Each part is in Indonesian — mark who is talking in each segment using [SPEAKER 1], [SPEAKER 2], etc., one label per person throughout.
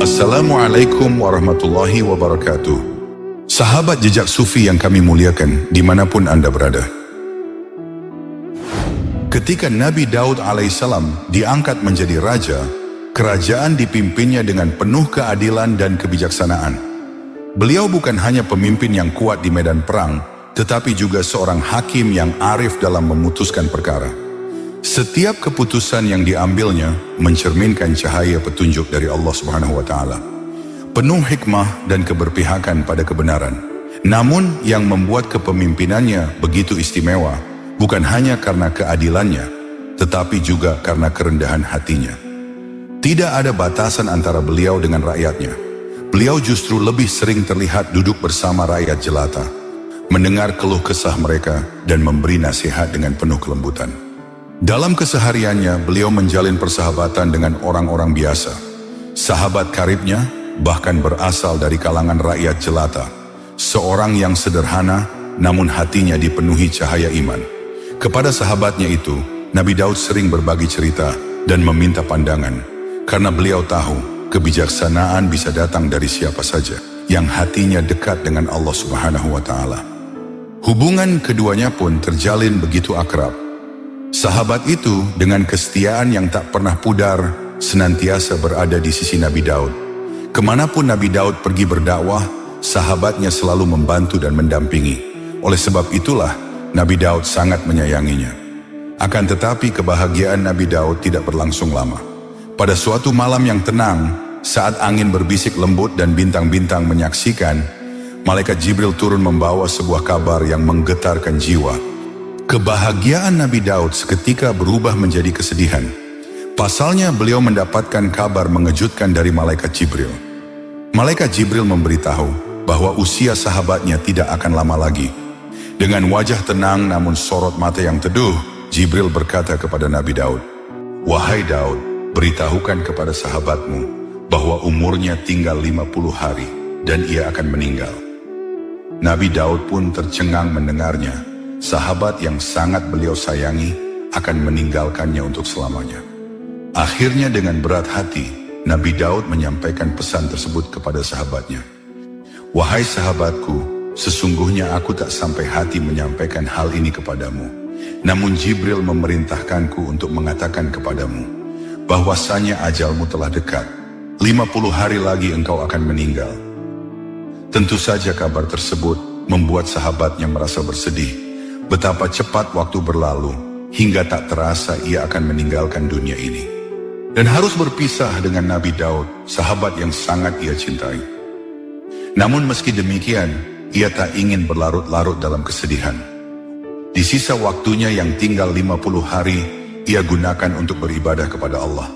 [SPEAKER 1] Assalamualaikum warahmatullahi wabarakatuh. Sahabat jejak sufi yang kami muliakan dimanapun Anda berada. Ketika Nabi Daud alaihissalam diangkat menjadi raja, kerajaan dipimpinnya dengan penuh keadilan dan kebijaksanaan. Beliau bukan hanya pemimpin yang kuat di medan perang, tetapi juga seorang hakim yang arif dalam memutuskan perkara. Setiap keputusan yang diambilnya mencerminkan cahaya petunjuk dari Allah Subhanahu wa Ta'ala. Penuh hikmah dan keberpihakan pada kebenaran. Namun yang membuat kepemimpinannya begitu istimewa bukan hanya karena keadilannya, tetapi juga karena kerendahan hatinya. Tidak ada batasan antara beliau dengan rakyatnya. Beliau justru lebih sering terlihat duduk bersama rakyat jelata, mendengar keluh kesah mereka dan memberi nasihat dengan penuh kelembutan. Dalam kesehariannya, beliau menjalin persahabatan dengan orang-orang biasa. Sahabat karibnya bahkan berasal dari kalangan rakyat jelata. Seorang yang sederhana, namun hatinya dipenuhi cahaya iman. Kepada sahabatnya itu, Nabi Daud sering berbagi cerita dan meminta pandangan. Karena beliau tahu, kebijaksanaan bisa datang dari siapa saja yang hatinya dekat dengan Allah Subhanahu wa Ta'ala. Hubungan keduanya pun terjalin begitu akrab. Sahabat itu dengan kesetiaan yang tak pernah pudar senantiasa berada di sisi Nabi Daud. Kemanapun Nabi Daud pergi berdakwah, sahabatnya selalu membantu dan mendampingi. Oleh sebab itulah Nabi Daud sangat menyayanginya. Akan tetapi kebahagiaan Nabi Daud tidak berlangsung lama. Pada suatu malam yang tenang, saat angin berbisik lembut dan bintang-bintang menyaksikan, malaikat Jibril turun membawa sebuah kabar yang menggetarkan jiwa. Kebahagiaan Nabi Daud seketika berubah menjadi kesedihan. Pasalnya beliau mendapatkan kabar mengejutkan dari malaikat Jibril. Malaikat Jibril memberitahu bahwa usia sahabatnya tidak akan lama lagi. Dengan wajah tenang namun sorot mata yang teduh, Jibril berkata kepada Nabi Daud, "Wahai Daud, beritahukan kepada sahabatmu bahwa umurnya tinggal 50 hari dan ia akan meninggal." Nabi Daud pun tercengang mendengarnya. Sahabat yang sangat beliau sayangi akan meninggalkannya untuk selamanya. Akhirnya dengan berat hati, Nabi Daud menyampaikan pesan tersebut kepada sahabatnya. "Wahai sahabatku, sesungguhnya aku tak sampai hati menyampaikan hal ini kepadamu. Namun Jibril memerintahkanku untuk mengatakan kepadamu, bahwasanya ajalmu telah dekat. 50 hari lagi engkau akan meninggal." Tentu saja kabar tersebut membuat sahabatnya merasa bersedih. Betapa cepat waktu berlalu, hingga tak terasa ia akan meninggalkan dunia ini. Dan harus berpisah dengan Nabi Daud, sahabat yang sangat ia cintai. Namun meski demikian, ia tak ingin berlarut-larut dalam kesedihan. Di sisa waktunya yang tinggal 50 hari, ia gunakan untuk beribadah kepada Allah.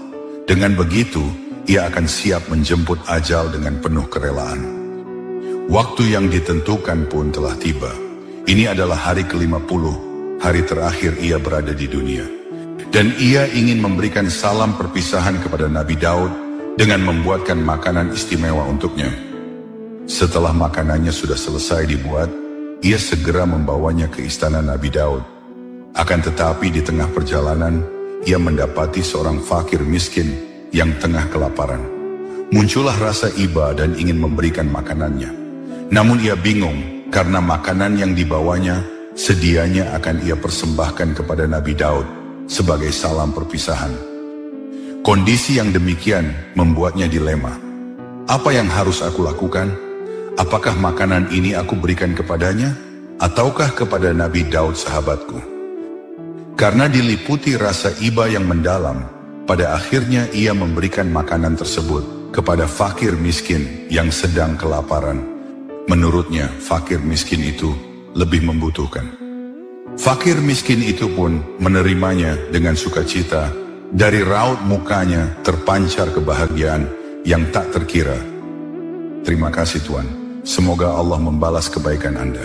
[SPEAKER 1] Dengan begitu, ia akan siap menjemput ajal dengan penuh kerelaan. Waktu yang ditentukan pun telah tiba. Ini adalah hari ke-50, hari terakhir ia berada di dunia. Dan ia ingin memberikan salam perpisahan kepada Nabi Daud dengan membuatkan makanan istimewa untuknya. Setelah makanannya sudah selesai dibuat, ia segera membawanya ke istana Nabi Daud. Akan tetapi di tengah perjalanan, ia mendapati seorang fakir miskin yang tengah kelaparan. Muncullah rasa iba dan ingin memberikan makanannya. Namun ia bingung, karena makanan yang dibawanya sedianya akan ia persembahkan kepada Nabi Daud sebagai salam perpisahan. Kondisi yang demikian membuatnya dilema. Apa yang harus aku lakukan? Apakah makanan ini aku berikan kepadanya, ataukah kepada Nabi Daud sahabatku? Karena diliputi rasa iba yang mendalam, pada akhirnya ia memberikan makanan tersebut kepada fakir miskin yang sedang kelaparan. Menurutnya, fakir miskin itu lebih membutuhkan. Fakir miskin itu pun menerimanya dengan sukacita. Dari raut mukanya terpancar kebahagiaan yang tak terkira. "Terima kasih Tuan, semoga Allah membalas kebaikan Anda,"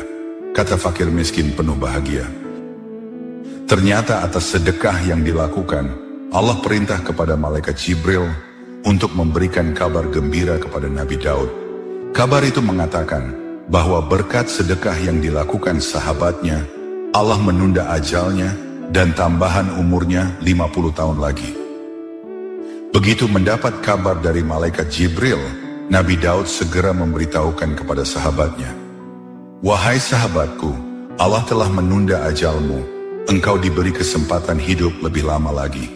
[SPEAKER 1] kata fakir miskin penuh bahagia. Ternyata atas sedekah yang dilakukan, Allah perintah kepada malaikat Jibril untuk memberikan kabar gembira kepada Nabi Daud. Kabar itu mengatakan bahwa berkat sedekah yang dilakukan sahabatnya, Allah menunda ajalnya dan tambahan umurnya 50 tahun lagi. Begitu mendapat kabar dari malaikat Jibril, Nabi Daud segera memberitahukan kepada sahabatnya, "Wahai sahabatku, Allah telah menunda ajalmu, engkau diberi kesempatan hidup lebih lama lagi.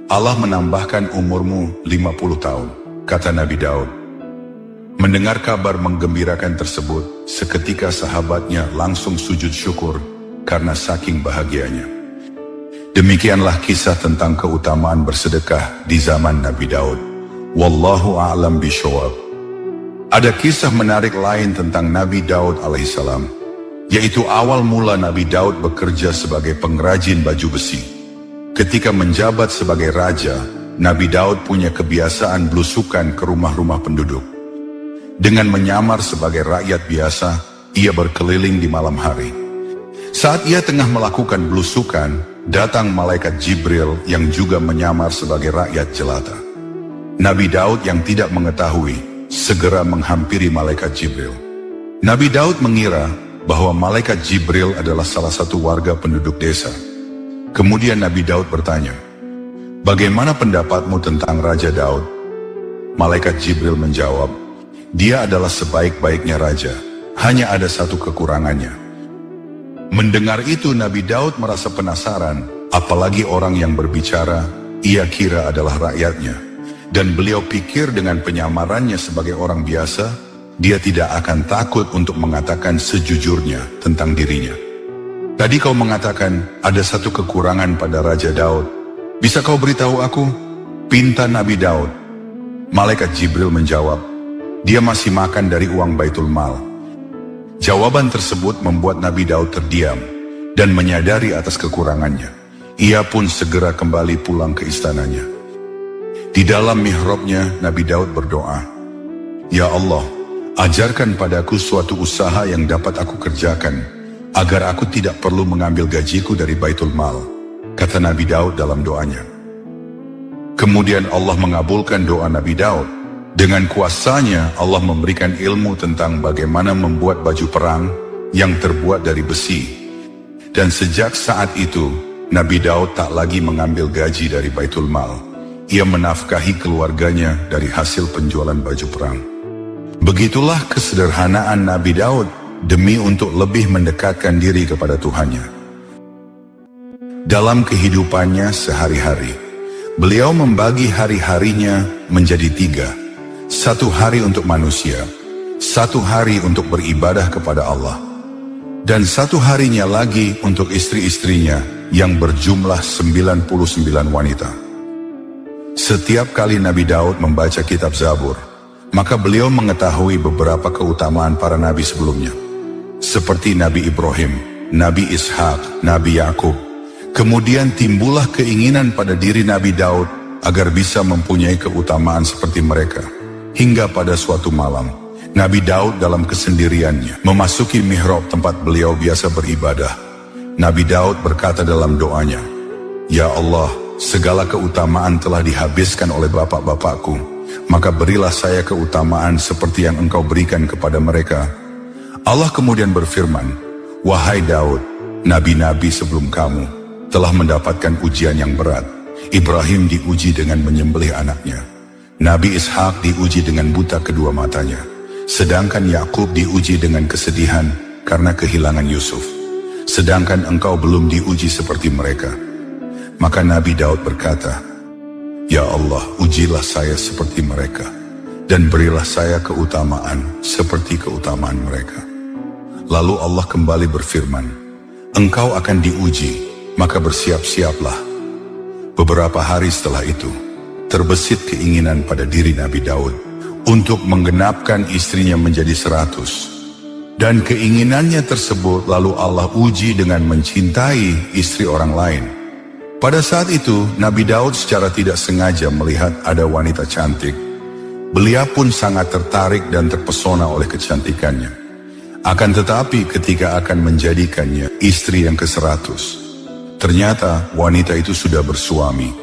[SPEAKER 1] Allah menambahkan umurmu 50 tahun, kata Nabi Daud. Mendengar kabar menggembirakan tersebut, seketika sahabatnya langsung sujud syukur karena saking bahagianya. Demikianlah kisah tentang keutamaan bersedekah di zaman Nabi Daud. Wallahu a'lam bishawab. Ada kisah menarik lain tentang Nabi Daud alaihissalam, yaitu awal mula Nabi Daud bekerja sebagai pengrajin baju besi. Ketika menjabat sebagai raja, Nabi Daud punya kebiasaan belusukan ke rumah-rumah penduduk. Dengan menyamar sebagai rakyat biasa, ia berkeliling di malam hari. Saat ia tengah melakukan belusukan, datang malaikat Jibril yang juga menyamar sebagai rakyat jelata. Nabi Daud yang tidak mengetahui, segera menghampiri malaikat Jibril. Nabi Daud mengira bahwa malaikat Jibril adalah salah satu warga penduduk desa. Kemudian Nabi Daud bertanya, "Bagaimana pendapatmu tentang Raja Daud?" Malaikat Jibril menjawab, "Dia adalah sebaik-baiknya raja, hanya ada satu kekurangannya." Mendengar itu Nabi Daud merasa penasaran, apalagi orang yang berbicara, ia kira adalah rakyatnya. Dan beliau pikir dengan penyamarannya sebagai orang biasa, dia tidak akan takut untuk mengatakan sejujurnya tentang dirinya. "Tadi kau mengatakan ada satu kekurangan pada Raja Daud. Bisa kau beritahu aku?" pinta Nabi Daud. Malaikat Jibril menjawab, "Dia masih makan dari uang Baitul Mal." Jawaban tersebut membuat Nabi Daud terdiam dan menyadari atas kekurangannya. Ia pun segera kembali pulang ke istananya. Di dalam mihrabnya, Nabi Daud berdoa, "Ya Allah, ajarkan padaku suatu usaha yang dapat aku kerjakan, agar aku tidak perlu mengambil gajiku dari Baitul Mal," kata Nabi Daud dalam doanya. Kemudian Allah mengabulkan doa Nabi Daud. Dengan kuasanya, Allah memberikan ilmu tentang bagaimana membuat baju perang yang terbuat dari besi. Dan sejak saat itu, Nabi Daud tak lagi mengambil gaji dari Baitul Mal. Ia menafkahi keluarganya dari hasil penjualan baju perang. Begitulah kesederhanaan Nabi Daud demi untuk lebih mendekatkan diri kepada Tuhannya. Dalam kehidupannya sehari-hari, beliau membagi hari-harinya menjadi 3. 1 hari untuk manusia, 1 hari untuk beribadah kepada Allah, dan 1 harinya lagi untuk istri-istrinya yang berjumlah 99 wanita. Setiap kali Nabi Daud membaca kitab Zabur, maka beliau mengetahui beberapa keutamaan para nabi sebelumnya, seperti Nabi Ibrahim, Nabi Ishak, Nabi Yakub. Kemudian timbullah keinginan pada diri Nabi Daud agar bisa mempunyai keutamaan seperti mereka. Hingga pada suatu malam, Nabi Daud dalam kesendiriannya memasuki mihrab tempat beliau biasa beribadah. Nabi Daud berkata dalam doanya, "Ya Allah, segala keutamaan telah dihabiskan oleh bapak-bapakku, maka berilah saya keutamaan seperti yang Engkau berikan kepada mereka." Allah kemudian berfirman, "Wahai Daud, nabi-nabi sebelum kamu telah mendapatkan ujian yang berat. Ibrahim diuji dengan menyembelih anaknya. Nabi Ishak diuji dengan buta kedua matanya. Sedangkan Yakub diuji dengan kesedihan karena kehilangan Yusuf. Sedangkan engkau belum diuji seperti mereka." Maka Nabi Daud berkata, "Ya Allah, ujilah saya seperti mereka, dan berilah saya keutamaan seperti keutamaan mereka." Lalu Allah kembali berfirman, "Engkau akan diuji, maka bersiap-siaplah." Beberapa hari setelah itu, terbesit keinginan pada diri Nabi Daud untuk menggenapkan istrinya menjadi 100. Dan keinginannya tersebut lalu Allah uji dengan mencintai istri orang lain. Pada saat itu, Nabi Daud secara tidak sengaja melihat ada wanita cantik. Beliau pun sangat tertarik dan terpesona oleh kecantikannya. Akan tetapi ketika akan menjadikannya istri yang ke-100, ternyata wanita itu sudah bersuami.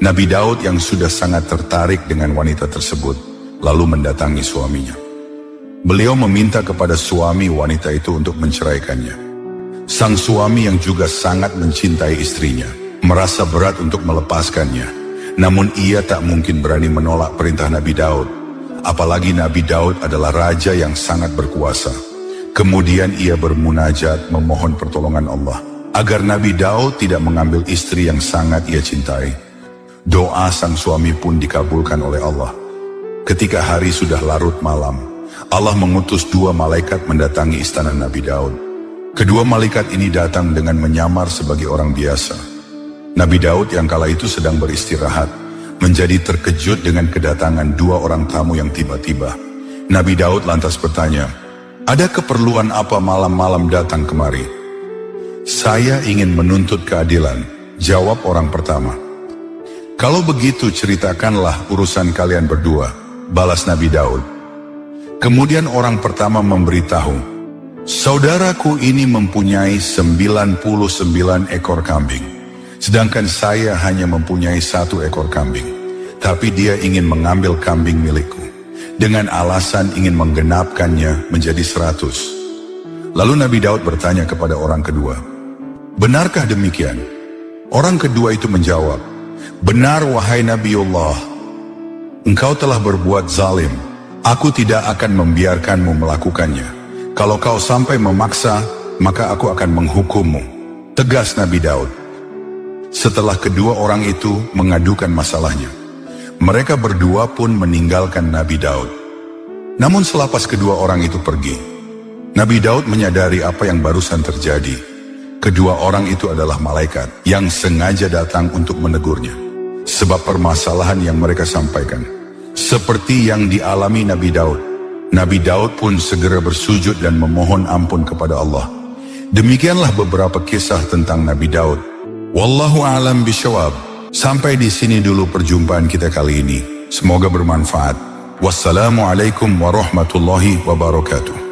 [SPEAKER 1] Nabi Daud yang sudah sangat tertarik dengan wanita tersebut, lalu mendatangi suaminya. Beliau meminta kepada suami wanita itu untuk menceraikannya. Sang suami yang juga sangat mencintai istrinya, merasa berat untuk melepaskannya. Namun ia tak mungkin berani menolak perintah Nabi Daud. Apalagi Nabi Daud adalah raja yang sangat berkuasa. Kemudian ia bermunajat memohon pertolongan Allah agar Nabi Daud tidak mengambil istri yang sangat ia cintai. Doa sang suami pun dikabulkan oleh Allah. Ketika hari sudah larut malam, Allah mengutus 2 malaikat mendatangi istana Nabi Daud. Kedua malaikat ini datang dengan menyamar sebagai orang biasa. Nabi Daud yang kala itu sedang beristirahat, menjadi terkejut dengan kedatangan 2 orang tamu yang tiba-tiba. Nabi Daud lantas bertanya, "Ada keperluan apa malam-malam datang kemari?" "Saya ingin menuntut keadilan," jawab orang pertama. "Kalau begitu ceritakanlah urusan kalian berdua," balas Nabi Daud. Kemudian orang pertama memberitahu, "Saudaraku ini mempunyai 99 ekor kambing, sedangkan saya hanya mempunyai 1 ekor kambing. Tapi dia ingin mengambil kambing milikku, dengan alasan ingin menggenapkannya menjadi 100. Lalu Nabi Daud bertanya kepada orang kedua, "Benarkah demikian?" Orang kedua itu menjawab, "Benar wahai Nabiullah, engkau telah berbuat zalim. Aku tidak akan membiarkanmu melakukannya. Kalau kau sampai memaksa, maka aku akan menghukummu," tegas Nabi Daud. Setelah kedua orang itu mengadukan masalahnya, mereka berdua pun meninggalkan Nabi Daud. Namun selepas kedua orang itu pergi, Nabi Daud menyadari apa yang barusan terjadi. Kedua orang itu adalah malaikat yang sengaja datang untuk menegurnya, sebab permasalahan yang mereka sampaikan seperti yang dialami Nabi Daud. Nabi Daud pun segera bersujud dan memohon ampun kepada Allah. Demikianlah beberapa kisah tentang Nabi Daud. Wallahu a'lam bishawab. Sampai di sini dulu perjumpaan kita kali ini. Semoga bermanfaat. Wassalamualaikum warahmatullahi wabarakatuh.